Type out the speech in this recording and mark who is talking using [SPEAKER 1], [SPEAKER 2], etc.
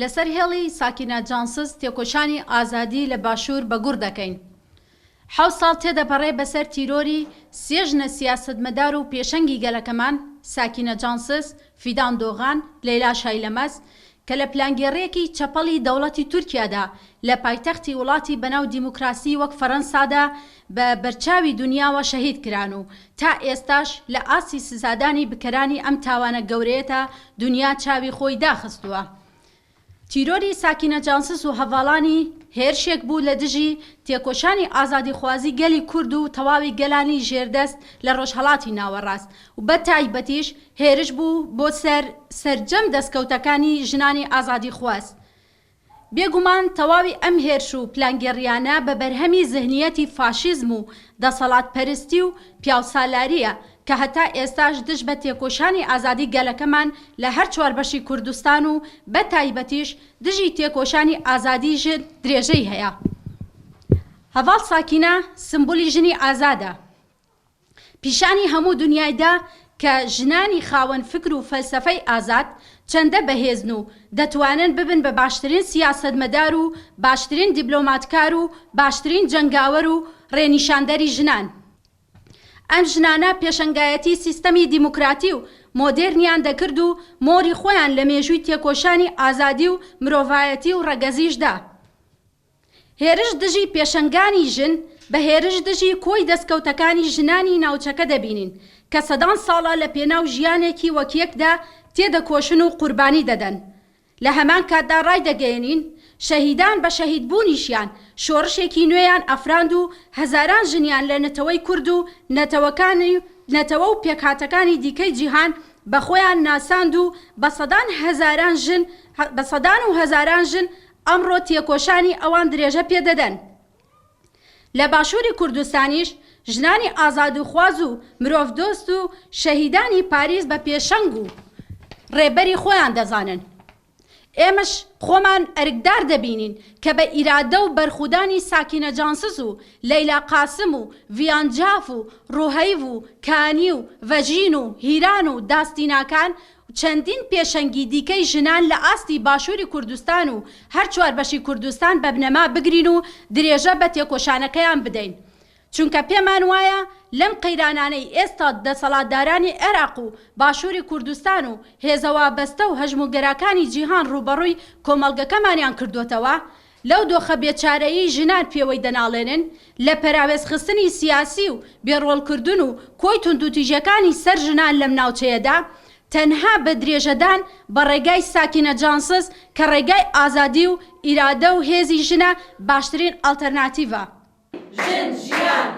[SPEAKER 1] لەسەر هێڵی ساکینە جانسز تێکۆشانی ئازادی لە باشوور بەگوڕ دەکەین. 7 ساڵ تێدەپەڕێ بەسەر تیرۆری سێژنە سیاسەتمەدار و پێشەنگی گەلەکەمان ساکینە جانسز، فیدان دۆغان، لەیلا شایلەمەس کە لە پلانگێڕەیەکی چەپەڵی دەوڵەتی تورکیادا لە پایتەختی وڵاتی بەناو دیموکراسی وەک فەڕەنسادا بە بەرچاوی دنیاوە شەهید کران و تا ئێستاش لە ئاسی سزادانی بکەرانی ئەم تاوانە گەورەیەتە دنیا چاوی خۆی داخستووە. تیرۆری ساکینە جانسز و هەڤاڵانی هێرشێک بوو لە دژی تێکۆشانی ئازادی خوازی گەلی کورد و تەواوی گەلانی ژێردەست لە ڕۆژهەڵاتی ناوەڕاست و بە تایبەتیش هێرش بوو بۆ سەرجەم دەستکەوتەکانی ژنانی ئازادی خواست. بێگومان تەواوی ئەم هێرش و پلانگێڕیانە بە بەرهەمی زەهنیەتی فاشیزم و دەسەڵاتپەرستی و پیاوسالاریە کە هەتا ئێستاش دژ بە تێکۆشانی ئازادی گەلەکەمان لە هەر چواربەشی کوردستان و بە تایبەتیش دژی تێکۆشانی ئازادی ژن درێژەی هەیە. هەڤاڵ ساکینە سمبولی ژنی ئازادە، پیشانی هەموو دنیایدا کە ژنانی خاوەن فکر و فەلسەفەی ئازاد چەندە بەهێزن و دەتوانن ببن بە باشترین سیاسەتمەدار و باشترین دیبلۆماتکار و باشترین جەنگاوەر و ڕێنیشاندەری ژنان. ئەم ژنانە پێشەنگایەتی سیستەمی دیموکراتی و مۆدێرنیان دەکرد و مۆری خۆیان لە مێژووی تێکۆشانی ئازادی و مرۆڤایەتی و ڕەگەزیشدا. هێرش دژی پێشەنگانی ژن بە هێرش دژی کۆی دەستکەوتەکانی ژنانی ناوچەکە دەبینین کە سەدان ساڵە لە پێناو ژیانێکی وەکیەکدا تێدەکۆشن و قوربانی دەدەن. لە هەمان کاتدا ڕای دەگەێنین شەهیدان بە شەهیدبوونیشیان شۆڕشێکی نوێیان ئەفراند و هەزاران ژنیان لە نەتەوەی کورد و نەتەوە و پێکهاتەکانی دیکەی جیهان بە خۆیان ناساند و بە سەدان و هەزاران ژن ئەمڕۆ تێکۆشانی ئەوان درێژە پێدەدەن. لە باشووری کوردستانیش ژنانی ئازادوخواز و مرۆڤدۆست و شەهیدانی پاریس بە پێشەنگ و ڕێبەری خۆیان دەزانن. ئێمەش خۆمان ئەرکدار دەبینین کە بە ئیرادە و بەرخودانی ساکینە جانسز و لەیلا قاسم و ڤیانجاف و ڕوهەیڤ و کانی و ڤەژین و هیران و داستیناکان چەندین پێشەنگی دیکەی ژنان لە ئاستی باشووری کوردستان و هەر چواربەشی کوردستان بە بنەما بگرین و درێژە بە تێکۆشانەکەیان بدەین. چونکە پێمان وایە لەم قەیرانانەی ئێستا دەسەڵاتدارانی عێراق و باشووری کوردستان و هێزەوا بەستە و هەژموگەرەکانی جیهان ڕوبەڕووی کۆمەڵگەکەمانیان کردوتەوە لەو دۆخە بێچارەیی ژنان پێوەی دەناڵێنن لە پەراوێزخستنی سیاسی و بێڕۆڵکردن و کۆی توندوتیژەکانی سەر ژنان لەم ناوچەیەدا تەنها بە درێژەدان بە ڕێگای ساکینە جانسز کە ڕێگای ئازادی و ئیرادە و هێزی ژنە باشترین ئالتەرناتیڤە.
[SPEAKER 2] ژن ژیان